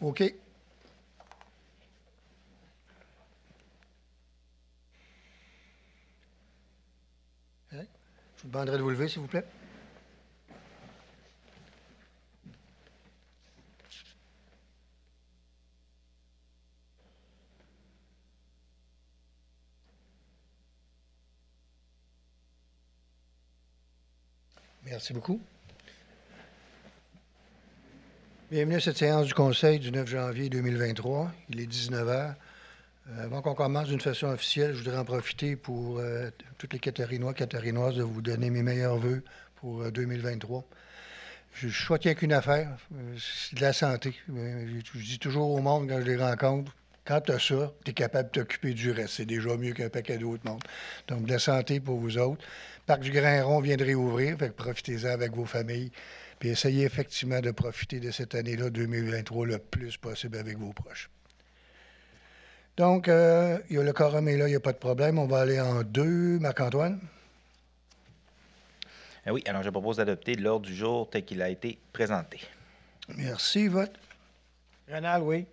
OK. Je vous demanderai de vous lever, s'il vous plaît. Merci beaucoup. Bienvenue à cette séance du Conseil du 9 janvier 2023. Il est 19 heures. Avant qu'on commence d'une façon officielle, je voudrais en profiter pour toutes les Catharinoises de vous donner mes meilleurs vœux pour 2023. Je souhaite qu'une affaire, c'est de la santé. Je dis toujours au monde quand je les rencontre, quand tu as ça, tu es capable de t'occuper du reste. C'est déjà mieux qu'un paquet d'autres monde. Donc, de la santé pour vous autres. Parc du Grain-Rond vient de réouvrir, fait que profitez-en avec vos familles. Puis essayez effectivement de profiter de cette année-là, 2023, le plus possible avec vos proches. Donc, il y a le quorum est là, il n'y a pas de problème. On va aller en deux. Marc-Antoine? Oui, alors je propose d'adopter l'ordre du jour tel qu'il a été présenté. Merci. Vote? Rénal, oui.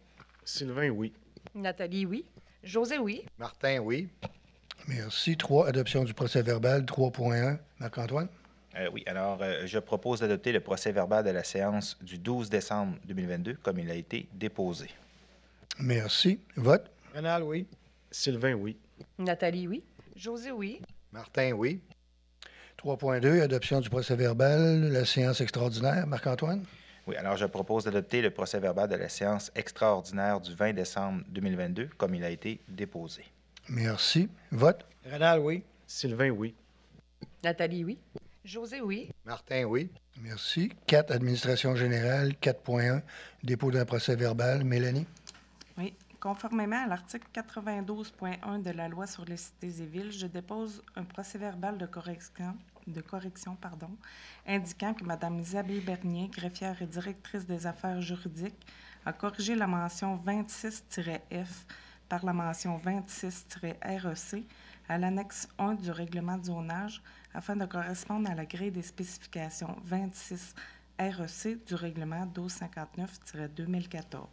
Sylvain, oui. Nathalie, oui. José, oui. Martin, oui. Merci. 3. Adoption du procès-verbal. 3.1. Marc-Antoine? Oui, alors je propose d'adopter le procès-verbal de la séance du 12 décembre 2022 comme il a été déposé. Merci. Vote? Rénal, oui. Sylvain, oui. Nathalie, oui. José, oui. Martin, oui. 3.2. Adoption du procès-verbal. La séance extraordinaire. Marc-Antoine? Oui, alors je propose d'adopter le procès-verbal de la séance extraordinaire du 20 décembre 2022 comme il a été déposé. Merci. Vote? Rénal, oui. Sylvain, oui. Nathalie, oui. José, oui. Martin, oui. Merci. 4. Administration générale. 4.1. Dépôt d'un procès-verbal. Mélanie? Oui. Conformément à l'article 92.1 de la Loi sur les cités et villes, je dépose un procès-verbal de correction, indiquant que Mme Isabelle Bernier, greffière et directrice des affaires juridiques, a corrigé la mention 26-F par la mention 26-REC à l'annexe 1 du règlement de zonage afin de correspondre à la grille des spécifications 26 REC du règlement 1259-2014.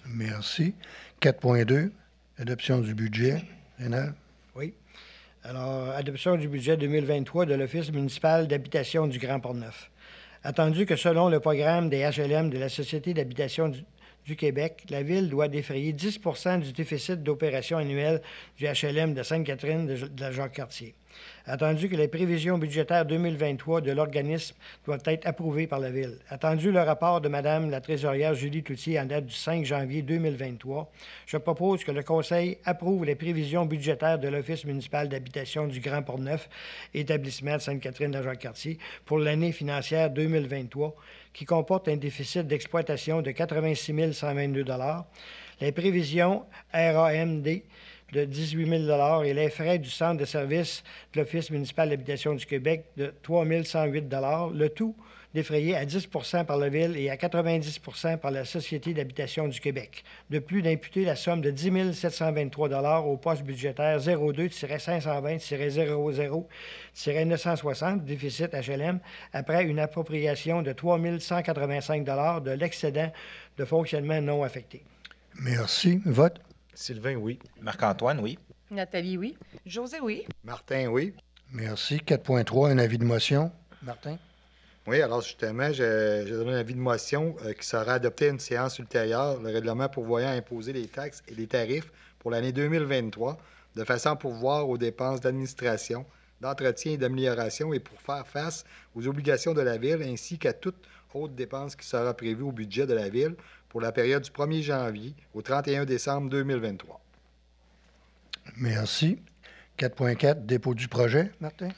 Merci. 4.2. Adoption du budget. Rénal? Oui. Alors, adoption du budget 2023 de l'Office municipal d'habitation du Grand Port-Neuf. Attendu que selon le programme des HLM de la Société d'habitation du Québec, la Ville doit défrayer 10 du déficit d'opération annuelle du HLM de Sainte-Catherine de la Jacques-Cartier. Attendu que les prévisions budgétaires 2023 de l'organisme doivent être approuvées par la Ville. Attendu le rapport de Mme la trésorière Julie Toutier en date du 5 janvier 2023, je propose que le Conseil approuve les prévisions budgétaires de l'Office municipal d'habitation du Grand Port-Neuf, établissement de Sainte-Catherine de la Jacques-Cartier, pour l'année financière 2023, qui comporte un déficit d'exploitation de 86 122 $, les prévisions RAMD de 18 000 et les frais du centre de services de l'Office municipal d'habitation du Québec de 3 108 $, le tout défrayé à 10 par la Ville et à 90 par la Société d'habitation du Québec. De plus, d'imputer la somme de 10 723 $ au poste budgétaire 02-520-00-960, déficit HLM, après une appropriation de 3 185 $ de l'excédent de fonctionnement non affecté. Merci. Vote? Sylvain, oui. Marc-Antoine, oui. Nathalie, oui. José, oui. Martin, oui. Merci. 4.3. Un avis de motion. Martin? Oui, alors justement, je donne un avis de motion qui sera adopté à une séance ultérieure, le règlement pourvoyant à imposer les taxes et les tarifs pour l'année 2023, de façon à pourvoir aux dépenses d'administration, d'entretien et d'amélioration et pour faire face aux obligations de la Ville ainsi qu'à toute autre dépense qui sera prévue au budget de la Ville pour la période du 1er janvier au 31 décembre 2023. Merci. 4.4. Dépôt du projet. Martin?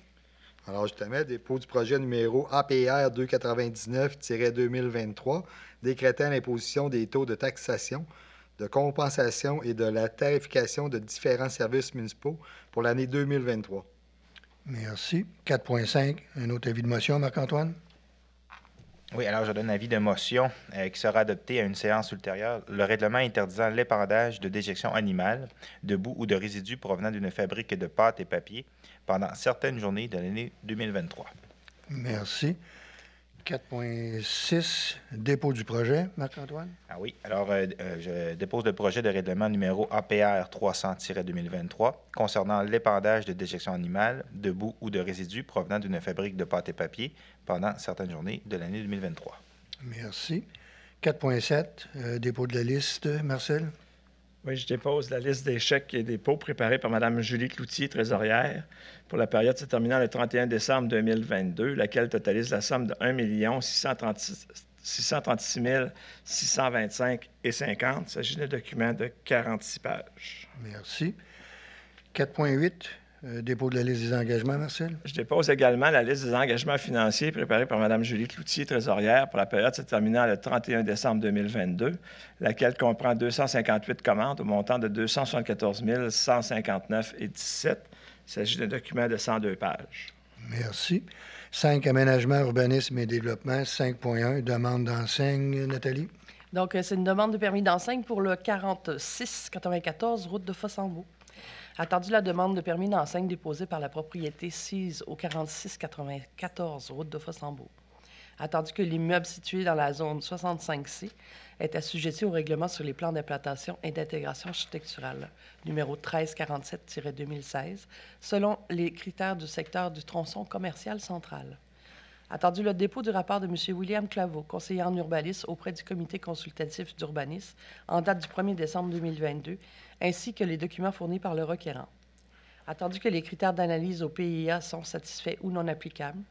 Alors justement, dépôt du projet numéro APR 299-2023, décrétant l'imposition des taux de taxation, de compensation et de la tarification de différents services municipaux pour l'année 2023. Merci. 4.5. Un autre avis de motion, Marc-Antoine? Oui, alors je donne un avis de motion qui sera adopté à une séance ultérieure. Le règlement interdisant l'épandage de déjections animales, de boue ou de résidus provenant d'une fabrique de pâtes et papier pendant certaines journées de l'année 2023. Merci. 4.6, dépôt du projet. Marc-Antoine? Ah oui, alors je dépose le projet de règlement numéro APR 300-2023 concernant l'épandage de déjections animales, de boue ou de résidus provenant d'une fabrique de pâte et papier pendant certaines journées de l'année 2023. Merci. 4.7, dépôt de la liste. Marcel? Oui, je dépose la liste des chèques et dépôts préparés par Mme Julie Cloutier, trésorière, pour la période se terminant le 31 décembre 2022, laquelle totalise la somme de 1 636 625,50. Il s'agit d'un document de 46 pages. Merci. 4.8, dépôt de la liste des engagements, Marcel? Je dépose également la liste des engagements financiers préparés par Mme Julie Cloutier, trésorière, pour la période se terminant le 31 décembre 2022, laquelle comprend 258 commandes au montant de 274 159,17. Il s'agit d'un document de 102 pages. Merci. 5, aménagement, urbanisme et développement. 5.1, demande d'enseigne. Nathalie? Donc, c'est une demande de permis d'enseigne pour le 4694 route de Fossambeau. Attendu la demande de permis d'enseigne déposée par la propriété sise au 4694 route de Fossambeau. Attendu que l'immeuble situé dans la zone 65C est assujetti au règlement sur les plans d'implantation et d'intégration architecturale, numéro 1347-2016, selon les critères du secteur du tronçon commercial central. Attendu le dépôt du rapport de M. William Claveau, conseiller en urbanisme auprès du comité consultatif d'urbanisme en date du 1er décembre 2022, ainsi que les documents fournis par le requérant. Attendu que les critères d'analyse au PIA sont satisfaits ou non applicables.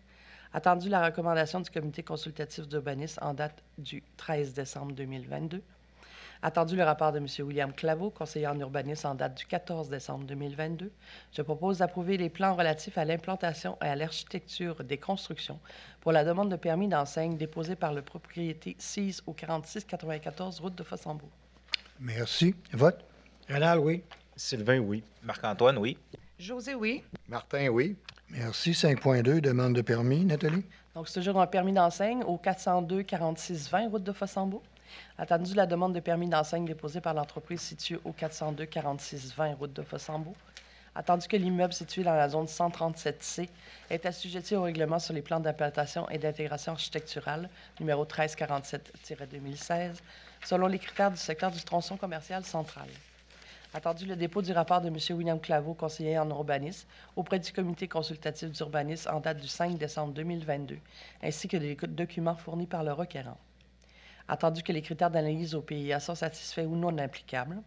Attendu la recommandation du comité consultatif d'urbanisme en date du 13 décembre 2022. Attendu le rapport de M. William Claveau, conseiller en urbanisme en date du 14 décembre 2022, je propose d'approuver les plans relatifs à l'implantation et à l'architecture des constructions pour la demande de permis d'enseigne déposée par le propriété sise au 4694 route de Fossambeau. Merci. Vote? Rénal, oui. Sylvain, oui. Marc-Antoine, oui. José, oui. Martin, oui. Merci. 5.2, demande de permis. Nathalie? Donc, c'est toujours un permis d'enseigne au 402-4620 route de Fossambeau. Attendu la demande de permis d'enseigne déposée par l'entreprise située au 402-4620 route de Fossambeau. Attendu que l'immeuble situé dans la zone 137C est assujetti au règlement sur les plans d'implantation et d'intégration architecturale, numéro 1347-2016, selon les critères du secteur du tronçon commercial central. Attendu le dépôt du rapport de M. William Claveau, conseiller en urbanisme, auprès du comité consultatif d'urbanisme en date du 5 décembre 2022, ainsi que des documents fournis par le requérant. Attendu que les critères d'analyse au PIA sont satisfaits ou non applicables.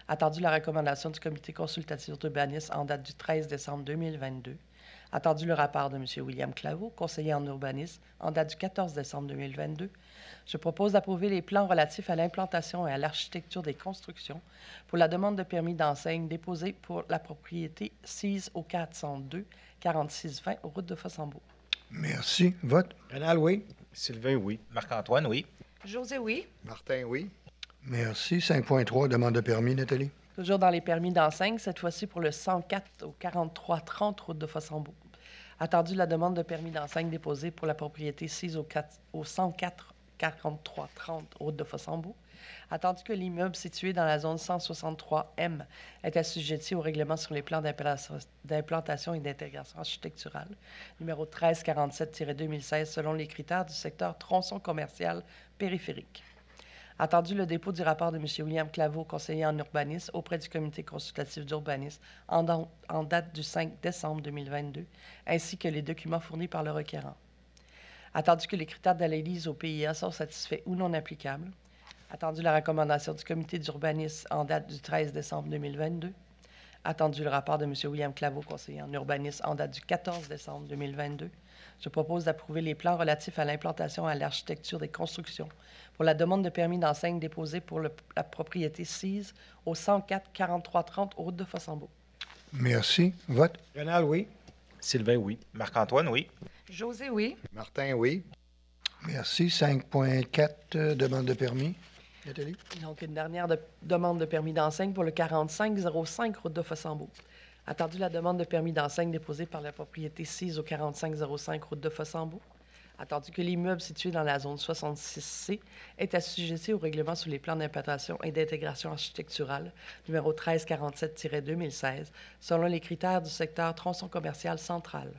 Attendu la recommandation du comité consultatif d'urbanisme en date du 13 décembre 2022. Attendu le rapport de M. William Claveau, conseiller en urbanisme, en date du 14 décembre 2022. Je propose d'approuver les plans relatifs à l'implantation et à l'architecture des constructions pour la demande de permis d'enseigne déposée pour la propriété sise au 402-4620 route de Fossambeau. Merci. Vote? Rénal, oui. Sylvain, oui. Marc-Antoine, oui. José, oui. Martin, oui. Merci. 5.3, demande de permis. Nathalie? Toujours dans les permis d'enseigne, cette fois-ci pour le 104 au 4330 route de Fossambeau. Attendu la demande de permis d'enseigne déposée pour la propriété sise au 104 4330 route de Fossambeau. Attendu que l'immeuble situé dans la zone 163M est assujetti au règlement sur les plans d'implantation et d'intégration architecturale, numéro 1347-2016, selon les critères du secteur tronçon commercial périphérique. Attendu le dépôt du rapport de M. William Claveau, conseiller en urbanisme, auprès du comité consultatif d'urbanisme en date du 5 décembre 2022, ainsi que les documents fournis par le requérant. Attendu que les critères d'analyse au PIA sont satisfaits ou non applicables. Attendu la recommandation du comité d'urbanisme en date du 13 décembre 2022. Attendu le rapport de M. William Claveau, conseiller en urbanisme, en date du 14 décembre 2022. Je propose d'approuver les plans relatifs à l'implantation et à l'architecture des constructions pour la demande de permis d'enseigne déposée pour la propriété sise au 104 4330 route de Fossambeau. Merci. Vote? Rénal, oui. Sylvain, oui. Marc-Antoine, oui. José, oui. Martin, oui. Merci. 5.4, demande de permis. Nathalie? Donc, une dernière demande de permis d'enseigne pour le 4505 route de Fossambeau. Attendu la demande de permis d'enseigne déposée par la propriété sise au 4505 route de Fossambeau. Attendu que l'immeuble situé dans la zone 66C est assujetti au règlement sur les plans d'implantation et d'intégration architecturale, numéro 1347-2016, selon les critères du secteur tronçon commercial central.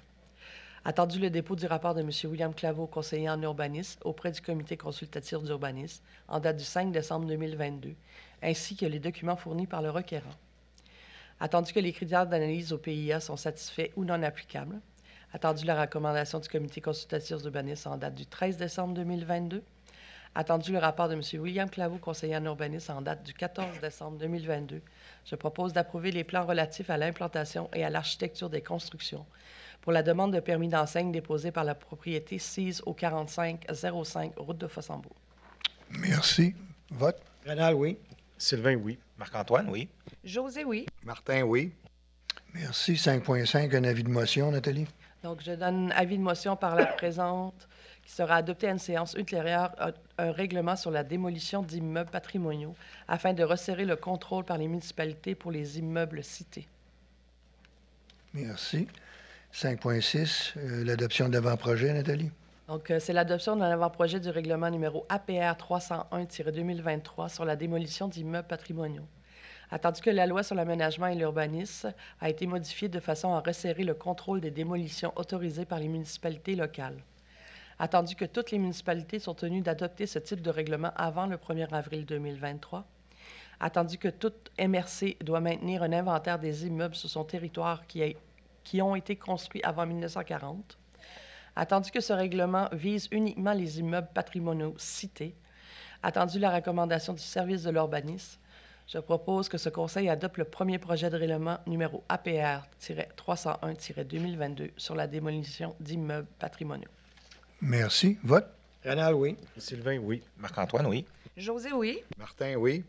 Attendu le dépôt du rapport de M. William Claveau, conseiller en urbanisme, auprès du comité consultatif d'urbanisme, en date du 5 décembre 2022, ainsi que les documents fournis par le requérant. Attendu que les critères d'analyse au PIA sont satisfaits ou non applicables. Attendu la recommandation du comité consultatif d'urbanisme en date du 13 décembre 2022. Attendu le rapport de M. William Claveau, conseiller en urbanisme, en date du 14 décembre 2022, je propose d'approuver les plans relatifs à l'implantation et à l'architecture des constructions pour la demande de permis d'enseigne déposée par la propriété sise au 4505 route de Fossambeau. Merci. Vote. Rénal, oui. Sylvain, oui. Marc-Antoine, oui. José, oui. Martin, oui. Merci. 5.5, un avis de motion, Nathalie. Donc, je donne avis de motion par la présente qui sera adopté à une séance ultérieure un règlement sur la démolition d'immeubles patrimoniaux afin de resserrer le contrôle par les municipalités pour les immeubles cités. Merci. 5.6, l'adoption de l'avant-projet, Nathalie. Donc, c'est l'adoption d'un avant-projet du règlement numéro APR 301-2023 sur la démolition d'immeubles patrimoniaux. Attendu que la loi sur l'aménagement et l'urbanisme a été modifiée de façon à resserrer le contrôle des démolitions autorisées par les municipalités locales. Attendu que toutes les municipalités sont tenues d'adopter ce type de règlement avant le 1er avril 2023. Attendu que toute MRC doit maintenir un inventaire des immeubles sur son territoire qui ont été construits avant 1940. Attendu que ce règlement vise uniquement les immeubles patrimoniaux cités. Attendu la recommandation du service de l'urbanisme, je propose que ce Conseil adopte le premier projet de règlement numéro APR-301-2022 sur la démolition d'immeubles patrimoniaux. Merci. Vote. Rénal, oui. Sylvain, oui. Marc-Antoine, oui. José, oui. Martin, oui.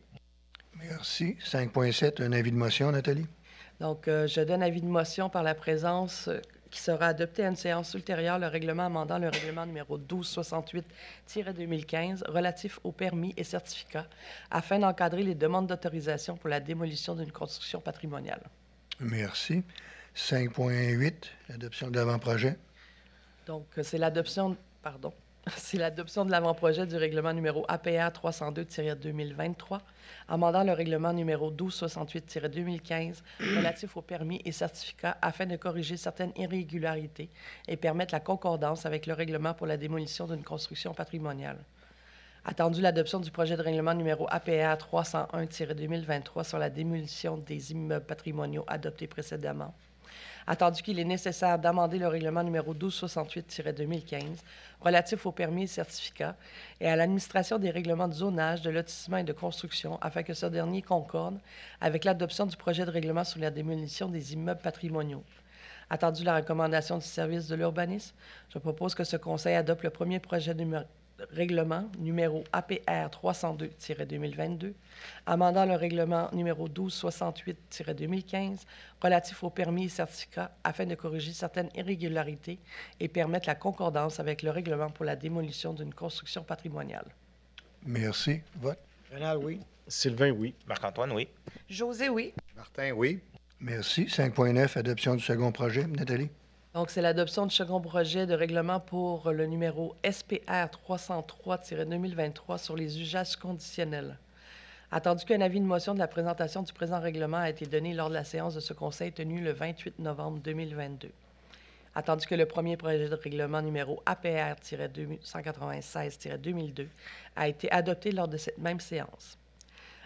Merci. 5.7, un avis de motion, Nathalie. Donc, je donne avis de motion par la présence qui sera adopté à une séance ultérieure le règlement amendant le règlement numéro 1268-2015 relatif aux permis et certificats afin d'encadrer les demandes d'autorisation pour la démolition d'une construction patrimoniale. Merci. 5.8, l'adoption de l'avant-projet. Donc, c'est l'adoption de l'avant-projet du règlement numéro APR 302-2023, amendant le règlement numéro 1268-2015 relatif aux permis et certificats afin de corriger certaines irrégularités et permettre la concordance avec le règlement pour la démolition d'une construction patrimoniale. Attendu l'adoption du projet de règlement numéro APR 301-2023 sur la démolition des immeubles patrimoniaux adopté précédemment. Attendu qu'il est nécessaire d'amender le règlement numéro 1268-2015 relatif aux permis et certificats et à l'administration des règlements de zonage, de lotissement et de construction afin que ce dernier concorde avec l'adoption du projet de règlement sur la démolition des immeubles patrimoniaux. Attendu la recommandation du service de l'urbanisme, je propose que ce Conseil adopte le premier projet de règlement numéro APR 302-2022, amendant le règlement numéro 1268-2015 relatif aux permis et certificats afin de corriger certaines irrégularités et permettre la concordance avec le règlement pour la démolition d'une construction patrimoniale. Merci. Vote. Rénal, oui. Sylvain, oui. Marc-Antoine, oui. José, oui. Martin, oui. Merci. 5.9, adoption du second projet, Nathalie. Donc, c'est l'adoption du second projet de règlement pour le numéro SPR 303-2023 sur les usages conditionnels. Attendu qu'un avis de motion de la présentation du présent règlement a été donné lors de la séance de ce Conseil tenue le 28 novembre 2022. Attendu que le premier projet de règlement numéro APR-196-2002 a été adopté lors de cette même séance.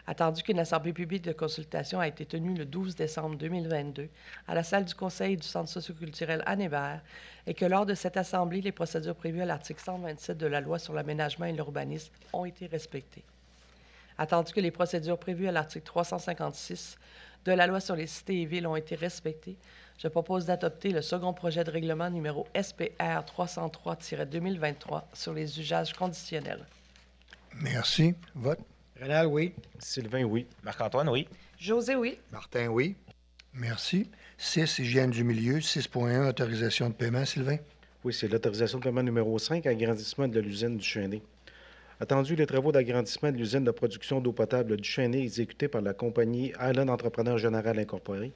Attendu qu'une assemblée publique de consultation a été tenue le 12 décembre 2022 à la salle du Conseil du Centre socioculturel Anne Hébert et que lors de cette assemblée, les procédures prévues à l'article 127 de la Loi sur l'aménagement et l'urbanisme ont été respectées. Attendu que les procédures prévues à l'article 356 de la Loi sur les cités et villes ont été respectées, je propose d'adopter le second projet de règlement numéro SPR 303-2023 sur les usages conditionnels. Merci. Vote. Rénal, oui. Sylvain, oui. Marc-Antoine, oui. José, oui. Martin, oui. Merci. 6, hygiène du milieu. 6.1, autorisation de paiement, Sylvain. Oui, c'est l'autorisation de paiement numéro 5, agrandissement de l'usine du Chêné. Attendu les travaux d'agrandissement de l'usine de production d'eau potable du Chêné exécutés par la compagnie Island Entrepreneur Général Incorporé.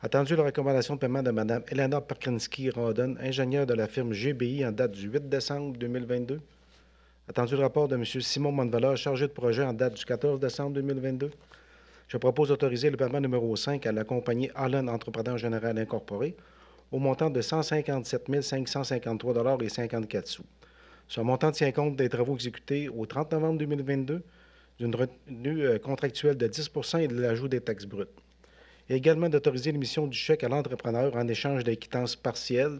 Attendu la recommandation de paiement de Mme Elena Perkinski-Rodden, ingénieure de la firme GBI en date du 8 décembre 2022. Attendu le rapport de M. Simon Monvaleur, chargé de projet en date du 14 décembre 2022. Je propose d'autoriser le paiement numéro 5 à la compagnie Allen Entrepreneur Général Incorporé au montant de 157 553,54 $. Ce montant tient compte des travaux exécutés au 30 novembre 2022, d'une retenue contractuelle de 10 % et de l'ajout des taxes brutes. Et également d'autoriser l'émission du chèque à l'entrepreneur en échange des quittances partielles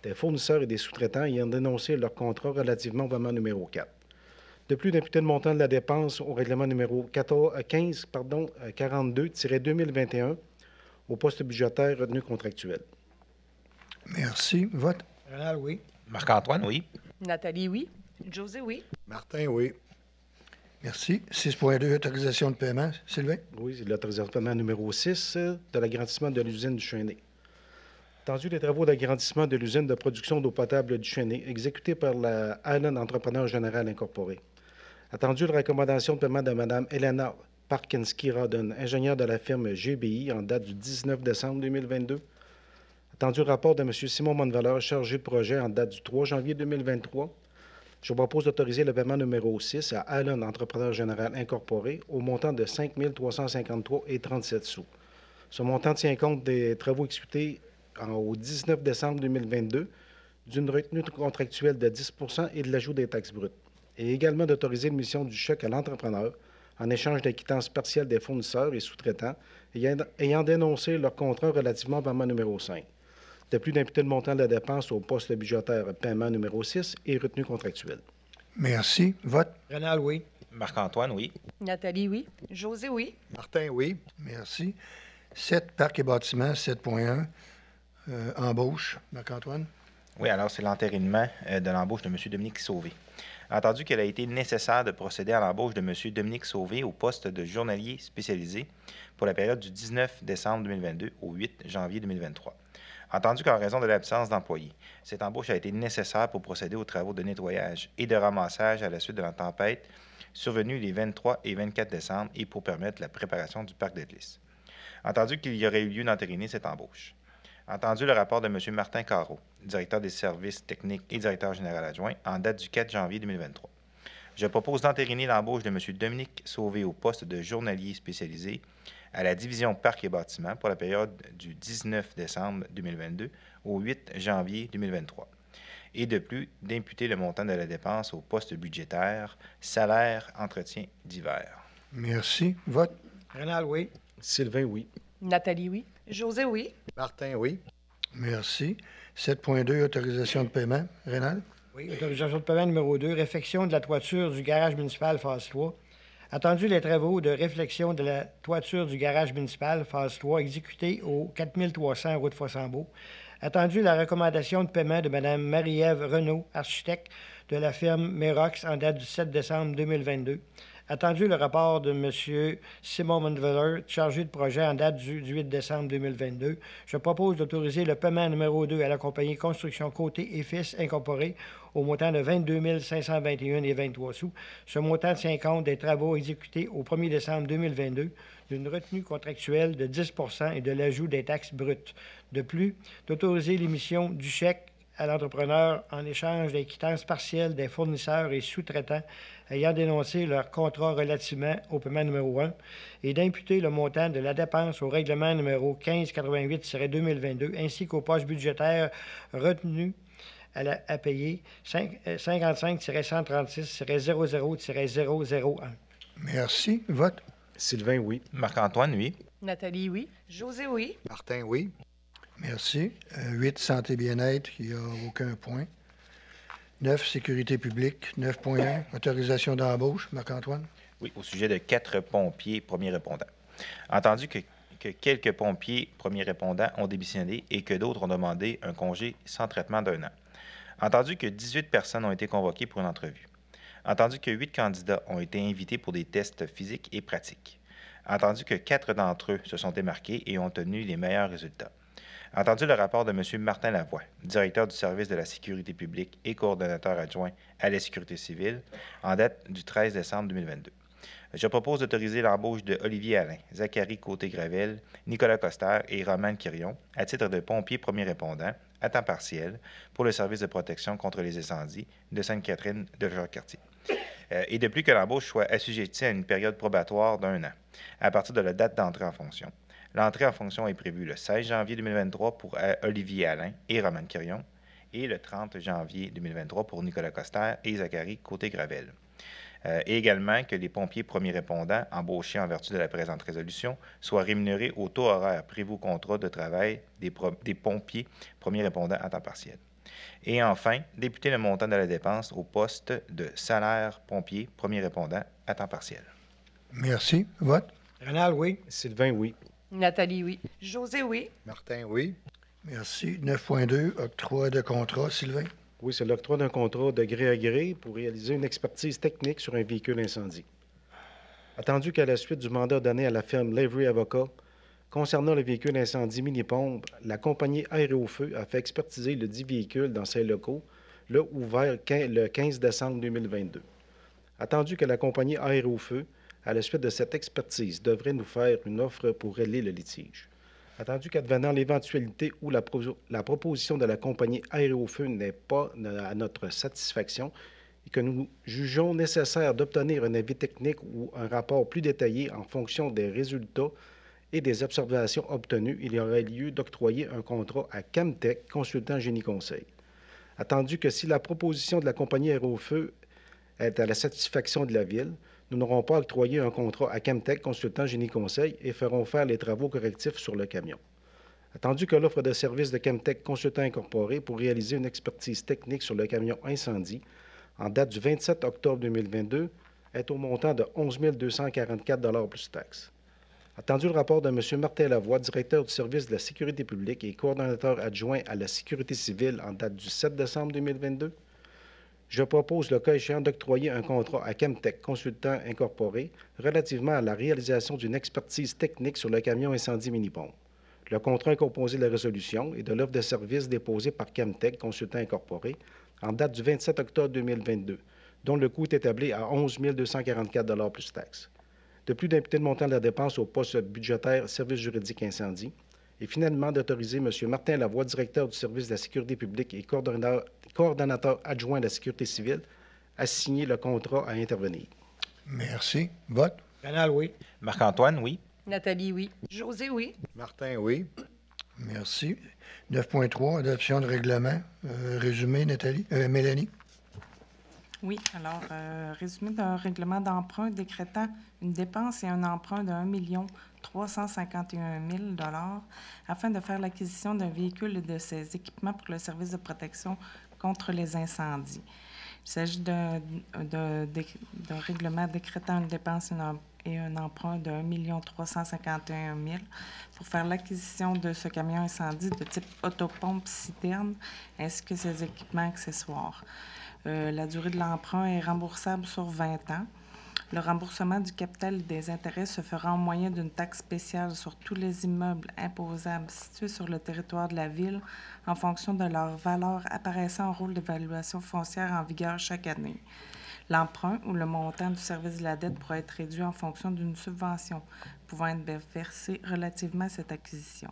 des fournisseurs et des sous-traitants ayant dénoncé leur contrat relativement au paiement numéro 4. De plus, d'imputer le montant de la dépense au règlement numéro 42-2021 au poste budgétaire retenu contractuel. Merci. Vote. Rénal, oui. Marc-Antoine, oui. Nathalie, oui. José, oui. Martin, oui. Merci. 6.2, autorisation de paiement. Sylvain? Oui, c'est l'autorisation de paiement numéro 6 de l'agrandissement de l'usine du Chêné. Attendu les travaux d'agrandissement de l'usine de production d'eau potable du Chêné, exécutés par la Allen Entrepreneur Général Incorporé. Attendu la recommandation de paiement de Mme Elena Parkinski-Rodden, ingénieure de la firme GBI, en date du 19 décembre 2022. Attendu le rapport de M. Simon Monvaleur, chargé de projet, en date du 3 janvier 2023. Je vous propose d'autoriser le paiement numéro 6 à Allen Entrepreneur Général Incorporé au montant de 5 353,37 $. Ce montant tient compte des travaux exécutés au 19 décembre 2022, d'une retenue contractuelle de 10 % et de l'ajout des taxes brutes. Et également d'autoriser l'émission du chèque à l'entrepreneur en échange des quittances partielles des fournisseurs et sous-traitants ayant dénoncé leur contrat relativement au paiement numéro 5. De plus, d'imputer le montant de la dépense au poste budgétaire paiement numéro 6 et retenue contractuelle. Merci. Vote. Rénal, oui. Marc-Antoine, oui. Nathalie, oui. José, oui. Martin, oui. Merci. 7, parcs et bâtiments. 7.1, embauche. Marc-Antoine? Oui, alors c'est l'entérinement de l'embauche de M. Dominique Sauvé. Entendu qu'il a été nécessaire de procéder à l'embauche de M. Dominique Sauvé au poste de journalier spécialisé pour la période du 19 décembre 2022 au 8 janvier 2023. Entendu qu'en raison de l'absence d'employés, cette embauche a été nécessaire pour procéder aux travaux de nettoyage et de ramassage à la suite de la tempête survenue les 23 et 24 décembre et pour permettre la préparation du parc d'Etlis. Entendu qu'il y aurait eu lieu d'entériner cette embauche. Entendu le rapport de M. Martin Carreau, directeur des services techniques et directeur général adjoint, en date du 4 janvier 2023. Je propose d'entériner l'embauche de M. Dominique Sauvé au poste de journalier spécialisé à la division Parcs et bâtiments pour la période du 19 décembre 2022 au 8 janvier 2023. Et de plus, d'imputer le montant de la dépense au poste budgétaire salaire entretien d'hiver. Merci. Vote. Rénal, oui. Sylvain, oui. Nathalie, oui. José, oui. Martin, oui. Merci. 7.2, autorisation de paiement. Rénal? Oui. Autorisation de paiement numéro 2, réfection de la toiture du garage municipal phase 3. Attendu les travaux de réflexion de la toiture du garage municipal phase 3 exécutés au 4300 route Fossambeau. Attendu la recommandation de paiement de Mme Marie-Ève Renaud, architecte de la firme Merox en date du 7 décembre 2022. Attendu le rapport de M. Simon Monvaleur, chargé de projet en date du 8 décembre 2022. Je propose d'autoriser le paiement numéro 2 à la compagnie Construction Côté et Fils Incorporée au montant de 22 521,23 $. Ce montant tient compte des travaux exécutés au 1er décembre 2022, d'une retenue contractuelle de 10 % et de l'ajout des taxes brutes. De plus, d'autoriser l'émission du chèque à l'entrepreneur en échange des quittances partielles des fournisseurs et sous-traitants ayant dénoncé leur contrat relativement au paiement numéro 1 et d'imputer le montant de la dépense au règlement numéro 1588-2022 ainsi qu'au poste budgétaire retenu à payer 55-136-00-001. Merci. Vote. Sylvain, oui. Marc-Antoine, oui. Nathalie, oui. José, oui. Martin, oui. Merci. 8, santé bien-être, il n'y a aucun point. 9, sécurité publique. 9.1, autorisation d'embauche. Marc-Antoine? Oui, au sujet de 4 pompiers premiers répondants. Entendu que quelques pompiers premiers répondants ont démissionné et que d'autres ont demandé un congé sans traitement d'1 an. Entendu que 18 personnes ont été convoquées pour une entrevue. Entendu que 8 candidats ont été invités pour des tests physiques et pratiques. Entendu que 4 d'entre eux se sont démarqués et ont obtenu les meilleurs résultats. Entendu le rapport de M. Martin Lavoie, directeur du service de la sécurité publique et coordonnateur adjoint à la sécurité civile, en date du 13 décembre 2022. Je propose d'autoriser l'embauche de Olivier Alain, Zachary Côté-Gravel, Nicolas Coster et Roman Quirion à titre de pompiers premiers répondants à temps partiel pour le service de protection contre les incendies de Sainte-Catherine de Jacques-Cartier. Et de plus que l'embauche soit assujettie à une période probatoire d'1 an, à partir de la date d'entrée en fonction. L'entrée en fonction est prévue le 16 janvier 2023 pour Olivier Alain et Romane Quirion et le 30 janvier 2023 pour Nicolas Coster et Zachary Côté-Gravel. Et également que les pompiers premiers répondants embauchés en vertu de la présente résolution soient rémunérés au taux horaire prévu au contrat de travail des pompiers premiers répondants à temps partiel. Et enfin, députer le montant de la dépense au poste de salaire pompier premier répondant à temps partiel. Merci. Vote. Rénal, oui. Sylvain, oui. Nathalie, oui. José, oui. Martin, oui. Merci. 9.2, octroi de contrat. Sylvain. Oui, c'est l'octroi d'un contrat de gré à gré pour réaliser une expertise technique sur un véhicule incendie. Attendu qu'à la suite du mandat donné à la firme Lavery Avocat concernant le véhicule incendie mini-pompe, la compagnie Air et Eau Feu a fait expertiser le dit véhicule dans ses locaux, là ouvert le 15 décembre 2022. Attendu que la compagnie Air et Eau Feu, à la suite de cette expertise, devrait nous faire une offre pour régler le litige. Attendu qu'advenant l'éventualité où la proposition de la compagnie Air et Eau Feu n'est pas à notre satisfaction et que nous jugeons nécessaire d'obtenir un avis technique ou un rapport plus détaillé en fonction des résultats et des observations obtenues, il y aurait lieu d'octroyer un contrat à Camtech, consultant génie conseil. Attendu que si la proposition de la compagnie Air et Eau Feu est à la satisfaction de la Ville, nous n'aurons pas octroyé un contrat à Camtech, consultant génie conseil, et ferons faire les travaux correctifs sur le camion. Attendu que l'offre de service de Camtech Consultant Incorporé pour réaliser une expertise technique sur le camion incendie en date du 27 octobre 2022 est au montant de 11 244 plus taxes. Attendu le rapport de M. Martin Lavoie, directeur du service de la sécurité publique et coordonnateur adjoint à la sécurité civile en date du 7 décembre 2022, je propose, le cas échéant, d'octroyer un contrat à Camtech Consultant Incorporé relativement à la réalisation d'une expertise technique sur le camion incendie mini-pompe. Le contrat est composé de la résolution et de l'offre de service déposée par Camtech Consultant Incorporé en date du 27 octobre 2022, dont le coût est établi à 11 244 plus taxes. De plus, d'imputer le montant de la dépense au poste budgétaire service juridique incendie. Et finalement, d'autoriser M. Martin Lavoie, directeur du service de la sécurité publique et coordonnateur adjoint de la sécurité civile, à signer le contrat à intervenir. Merci. Vote. Rénal, oui. Marc-Antoine, oui. Nathalie, oui. José, oui. Martin, oui. Merci. 9.3, adoption de règlement. Résumé, Nathalie. Mélanie. Oui, alors, résumé d'un règlement d'emprunt décrétant une dépense et un emprunt de 1 351 000 afin de faire l'acquisition d'un véhicule et de ses équipements pour le service de protection contre les incendies. Il s'agit d'un règlement décrétant une dépense et un emprunt de 1 351 000 pour faire l'acquisition de ce camion incendie de type autopompe citerne ainsi que ses équipements accessoires. La durée de l'emprunt est remboursable sur 20 ans. Le remboursement du capital et des intérêts se fera en moyen d'une taxe spéciale sur tous les immeubles imposables situés sur le territoire de la Ville en fonction de leur valeur apparaissant au rôle d'évaluation foncière en vigueur chaque année. L'emprunt ou le montant du service de la dette pourra être réduit en fonction d'une subvention pouvant être versée relativement à cette acquisition.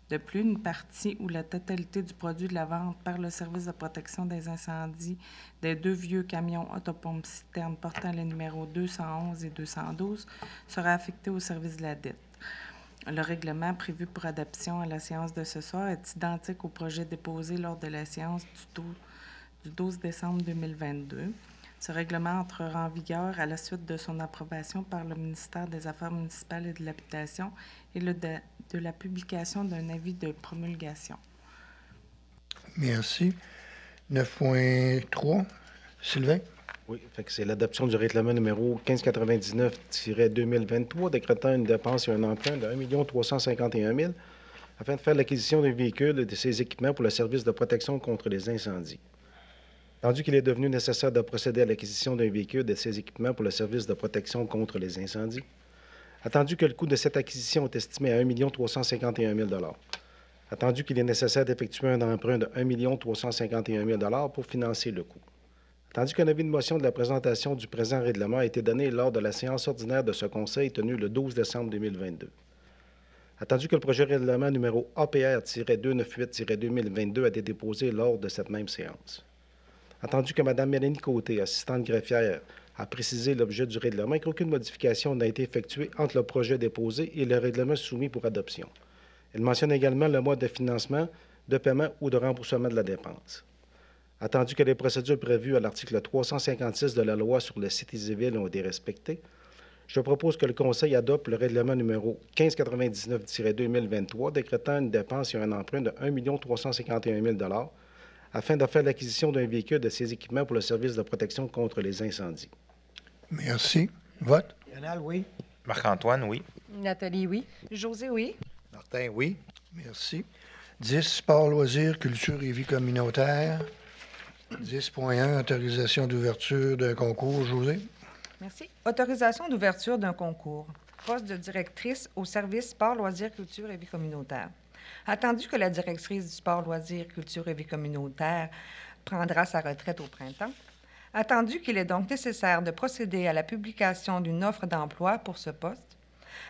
De plus, une partie ou la totalité du produit de la vente par le service de protection des incendies des 2 vieux camions autopompes citernes portant les numéros 211 et 212 sera affectée au service de la dette. Le règlement prévu pour adoption à la séance de ce soir est identique au projet déposé lors de la séance du 12 décembre 2022. Ce règlement entrera en vigueur à la suite de son approbation par le ministère des Affaires municipales et de l'Habitation et de la publication d'un avis de promulgation. Merci. 9.3, Sylvain. Oui, c'est l'adoption du règlement numéro 1599-2023 décrétant une dépense et un emprunt de 1 351 000 afin de faire l'acquisition d'un véhicule et de ses équipements pour le service de protection contre les incendies. Attendu qu'il est devenu nécessaire de procéder à l'acquisition d'un véhicule et de ses équipements pour le service de protection contre les incendies. Attendu que le coût de cette acquisition est estimé à 1 351 000 attendu qu'il est nécessaire d'effectuer un emprunt de 1 351 000 pour financer le coût. Attendu qu'un avis de motion de la présentation du présent règlement a été donné lors de la séance ordinaire de ce Conseil tenue le 12 décembre 2022. Attendu que le projet de règlement numéro APR-298-2022 a été déposé lors de cette même séance. Attendu que Mme Mélanie Côté, assistante greffière a précisé l'objet du règlement et qu'aucune modification n'a été effectuée entre le projet déposé et le règlement soumis pour adoption. Elle mentionne également le mode de financement, de paiement ou de remboursement de la dépense. Attendu que les procédures prévues à l'article 356 de la loi sur le site civil ont été respectées, je propose que le Conseil adopte le règlement numéro 1599-2023 décrétant une dépense et un emprunt de 1 351 000 $ afin de faire l'acquisition d'un véhicule de ces équipements pour le service de protection contre les incendies. Merci. Vote. Rénal, oui. Marc-Antoine, oui. Nathalie, oui. José, oui. Martin, oui. Merci. 10, sport, loisirs, culture et vie communautaire. 10.1, autorisation d'ouverture d'un concours. José? Merci. Autorisation d'ouverture d'un concours. Poste de directrice au service sport, loisirs, culture et vie communautaire. Attendu que la directrice du sport, loisirs, culture et vie communautaire prendra sa retraite au printemps, attendu qu'il est donc nécessaire de procéder à la publication d'une offre d'emploi pour ce poste,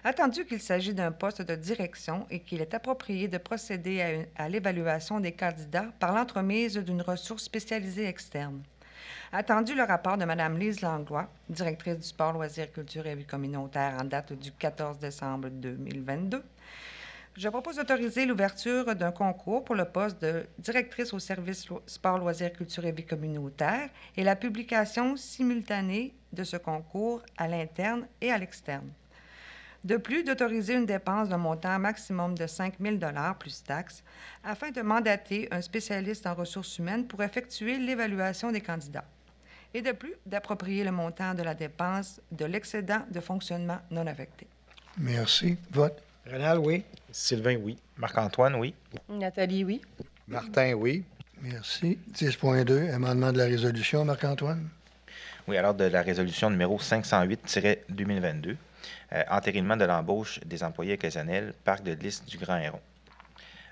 attendu qu'il s'agit d'un poste de direction et qu'il est approprié de procéder à l'évaluation des candidats par l'entremise d'une ressource spécialisée externe, attendu le rapport de Mme Lise Langlois, directrice du sport, loisirs, culture et vie communautaire en date du 14 décembre 2022, je propose d'autoriser l'ouverture d'un concours pour le poste de directrice au service sport, loisirs, culture et vie communautaire et la publication simultanée de ce concours à l'interne et à l'externe. De plus, d'autoriser une dépense d'un montant maximum de 5 000 $ plus taxes afin de mandater un spécialiste en ressources humaines pour effectuer l'évaluation des candidats. Et de plus, d'approprier le montant de la dépense de l'excédent de fonctionnement non affecté. Merci. Vote. Rénal, oui. Sylvain, oui. Marc-Antoine, oui. Nathalie, oui. Martin, oui. Merci. 10.2, amendement de la résolution. Marc-Antoine? Oui, alors de la résolution numéro 508-2022, entérinement de l'embauche des employés occasionnels, parc de liste du Grand Héron.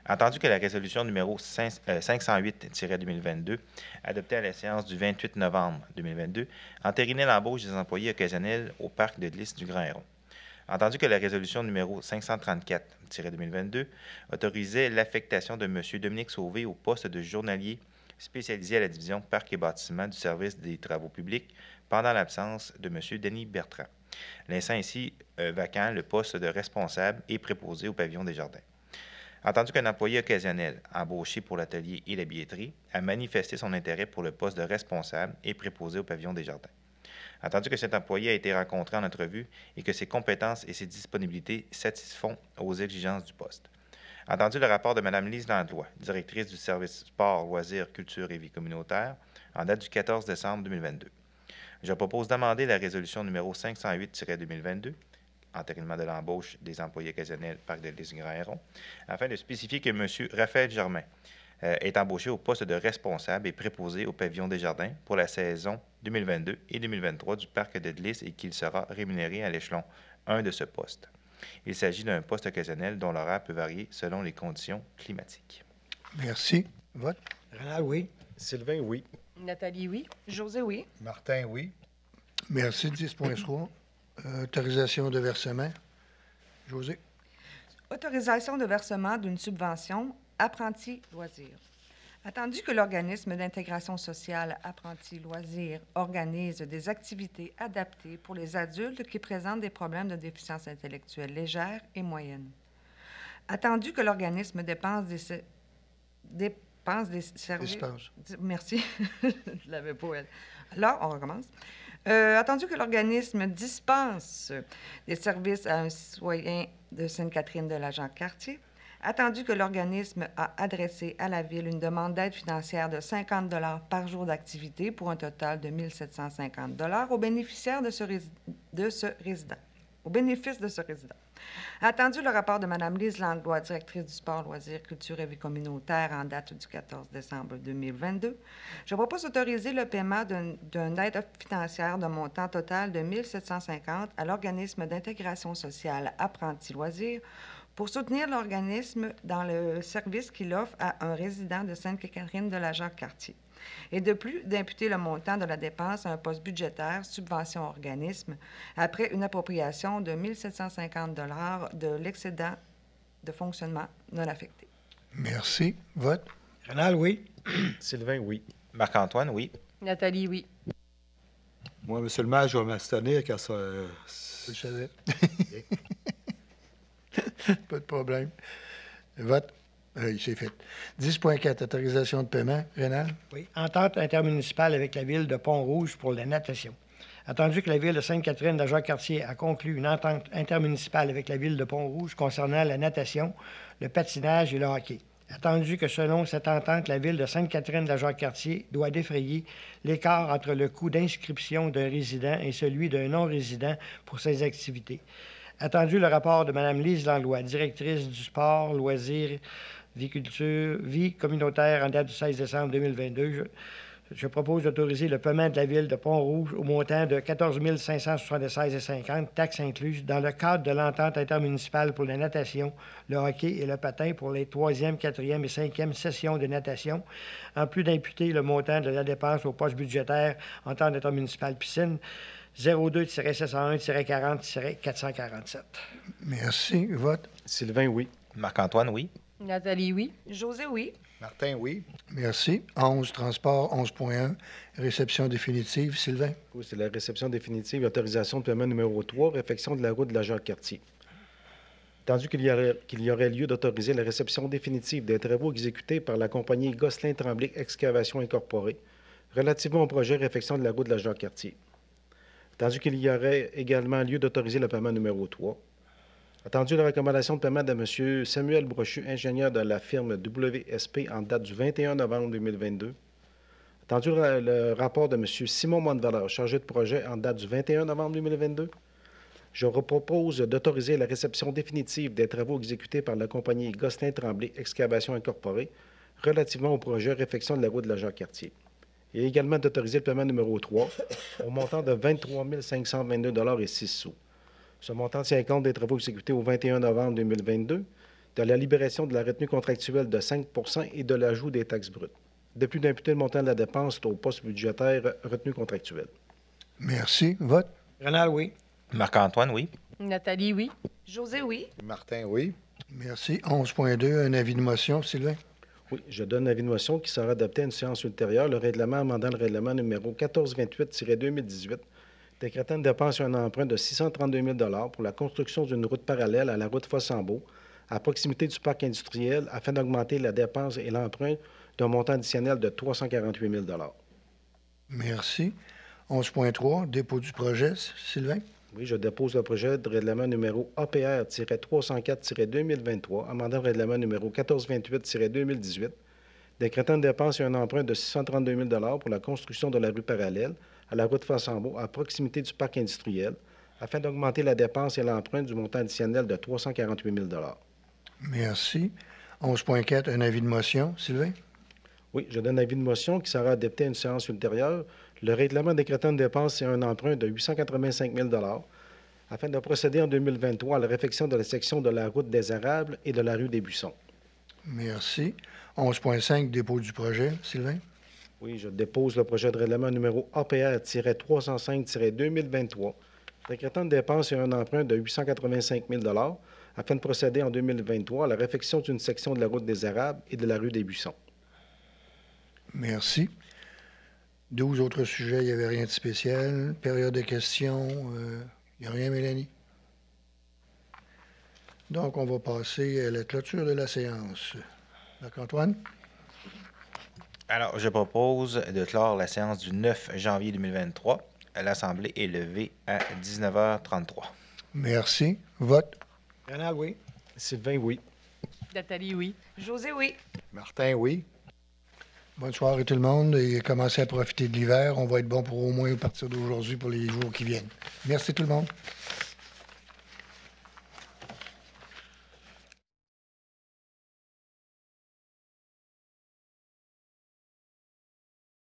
Entendu que la résolution numéro 508-2022, adoptée à la séance du 28 novembre 2022, entérinait l'embauche des employés occasionnels au parc de liste du Grand Héron. Entendu que la résolution numéro 534-2022 autorisait l'affectation de M. Dominique Sauvé au poste de journalier spécialisé à la division Parcs et bâtiments du service des travaux publics pendant l'absence de M. Denis Bertrand, laissant ainsi vacant le poste de responsable et préposé au pavillon des Jardins. Entendu qu'un employé occasionnel embauché pour l'atelier et la billetterie a manifesté son intérêt pour le poste de responsable et préposé au pavillon des Jardins. Entendu que cet employé a été rencontré en entrevue et que ses compétences et ses disponibilités satisfont aux exigences du poste. Entendu le rapport de Mme Lise Langlois, directrice du service sport, loisirs, culture et vie communautaire, en date du 14 décembre 2022. Je propose d'amender la résolution numéro 508-2022, entérinement de l'embauche des employés occasionnels Parc de liste Grand Héron, afin de spécifier que M. Raphaël Germain est embauché au poste de responsable et préposé au pavillon des Jardins pour la saison 2022 et 2023 du Parc de Lys et qu'il sera rémunéré à l'échelon 1 de ce poste. Il s'agit d'un poste occasionnel dont l'horaire peut varier selon les conditions climatiques. Merci. Vote. Rénal, oui. Sylvain, oui. Nathalie, oui. José, oui. Martin, oui. Merci. 10.3, autorisation de versement. José? Autorisation de versement d'une subvention Apprentis Loisirs. Attendu que l'organisme d'intégration sociale Apprentis Loisirs organise des activités adaptées pour les adultes qui présentent des problèmes de déficience intellectuelle légère et moyenne. Attendu que l'organisme dépense des services... Dispense. Merci. Je l'avais pas, elle. Alors, on recommence. Attendu que l'organisme dispense des services à un citoyen de Sainte-Catherine de la Jacques-Cartier, attendu que l'organisme a adressé à la Ville une demande d'aide financière de 50 $ par jour d'activité pour un total de 1 750 $ aux bénéficiaires de ce résident. Au bénéfice de ce résident. Attendu le rapport de Mme Lise Langlois, directrice du sport, loisirs, culture et vie communautaire en date du 14 décembre 2022, je propose d'autoriser le paiement d'une aide financière d'un montant total de 1 750 à l'organisme d'intégration sociale Apprentis Loisirs pour soutenir l'organisme dans le service qu'il offre à un résident de Sainte-Catherine de la Jacques-Cartier. Et de plus, d'imputer le montant de la dépense à un poste budgétaire, subvention organisme, après une appropriation de 1 750 $ de l'excédent de fonctionnement non affecté. Merci. Vote. Rénal, oui. Sylvain, oui. Marc-Antoine, oui. Nathalie, oui. Moi, M. le maire, je vais m'abstenir car ça... Je le savais. Pas de problème. Vote. C'est fait. 10.4, autorisation de paiement. Rénal? Oui. Entente intermunicipale avec la Ville de Pont-Rouge pour la natation. Attendu que la Ville de Sainte-Catherine de Jacques-Cartier a conclu une entente intermunicipale avec la Ville de Pont-Rouge concernant la natation, le patinage et le hockey. Attendu que selon cette entente, la Ville de Sainte-Catherine de Jacques-Cartier doit défrayer l'écart entre le coût d'inscription d'un résident et celui d'un non-résident pour ces activités. Attendu le rapport de Mme Lise Langlois, directrice du sport, loisirs, vie communautaire en date du 16 décembre 2022, je propose d'autoriser le paiement de la Ville de Pont-Rouge au montant de 14 576,50 $, taxes incluses, dans le cadre de l'entente intermunicipale pour la natation, le hockey et le patin pour les 3e, 4e et 5e sessions de natation, en plus d'imputer le montant de la dépense au poste budgétaire entente intermunicipale piscine 02-701-40-447. Merci. Vote. Sylvain, oui. Marc-Antoine, oui. Nathalie, oui. José, oui. Martin, oui. Merci. 11, transport. 11.1, réception définitive. Sylvain? Oui, c'est la réception définitive et autorisation de paiement numéro 3, réfection de la route de la Jacques-Cartier. Attendu qu'il y aurait lieu d'autoriser la réception définitive des travaux exécutés par la compagnie Gosselin-Tremblay Excavation Incorporée relativement au projet réfection de la route de la Jacques-Cartier. Attendu qu'il y aurait également lieu d'autoriser le paiement numéro 3. Attendu la recommandation de paiement de M. Samuel Brochu, ingénieur de la firme WSP en date du 21 novembre 2022. Attendu le rapport de M. Simon Montevaleur, chargé de projet en date du 21 novembre 2022. Je vous propose d'autoriser la réception définitive des travaux exécutés par la compagnie Gosselin-Tremblay Excavation Incorporée relativement au projet réfection de la route de la Jacques-Cartier. Et également d'autoriser le paiement numéro 3 au montant de 23 522,06 $. Ce montant tient compte des travaux exécutés au 21 novembre 2022, de la libération de la retenue contractuelle de 5 % et de l'ajout des taxes brutes. De plus d'imputer le montant de la dépense au poste budgétaire retenue contractuelle. Merci. Vote. Rénal, oui. Marc-Antoine, oui. Nathalie, oui. José, oui. Martin, oui. Merci. 11.2, un avis de motion. Sylvain? Oui, je donne l'avis de motion qui sera adopté à une séance ultérieure, le règlement amendant le règlement numéro 1428-2018, décrétant une dépense et un emprunt de 632 000 pour la construction d'une route parallèle à la route Fossambeau, à proximité du parc industriel, afin d'augmenter la dépense et l'emprunt d'un montant additionnel de 348 000 $. Merci. 11.3, dépôt du projet. Sylvain? Oui, je dépose le projet de règlement numéro APR-304-2023, amendant le règlement numéro 1428-2018, décrétant une dépense et un emprunt de 632 000 pour la construction de la rue parallèle à la route Fossambeau, à proximité du parc industriel, afin d'augmenter la dépense et l'emprunt du montant additionnel de 348 000 $. Merci. 11.4, un avis de motion. Sylvain? Oui, je donne avis de motion qui sera adopté à une séance ultérieure, le règlement décrétant une dépense et un emprunt de 885 000 $ afin de procéder en 2023 à la réfection de la section de la route des Érables et de la rue des Buissons. Merci. 11.5, dépôt du projet. Sylvain? Oui, je dépose le projet de règlement numéro APR-305-2023, décrétant une dépense et un emprunt de 885 000 $ afin de procéder en 2023 à la réfection d'une section de la route des Érables et de la rue des Buissons. Merci. 12 autres sujets, il n'y avait rien de spécial. Période de questions, il n'y a rien, Mélanie? Donc, on va passer à la clôture de la séance. Marc-Antoine? Alors, je propose de clore la séance du 9 janvier 2023. L'Assemblée est levée à 19h33. Merci. Vote. Rénal, oui. Sylvain, oui. Nathalie, oui. José, oui. Martin, oui. Bonne soirée tout le monde et commencez à profiter de l'hiver. On va être bon pour au moins à partir d'aujourd'hui pour les jours qui viennent. Merci tout le monde.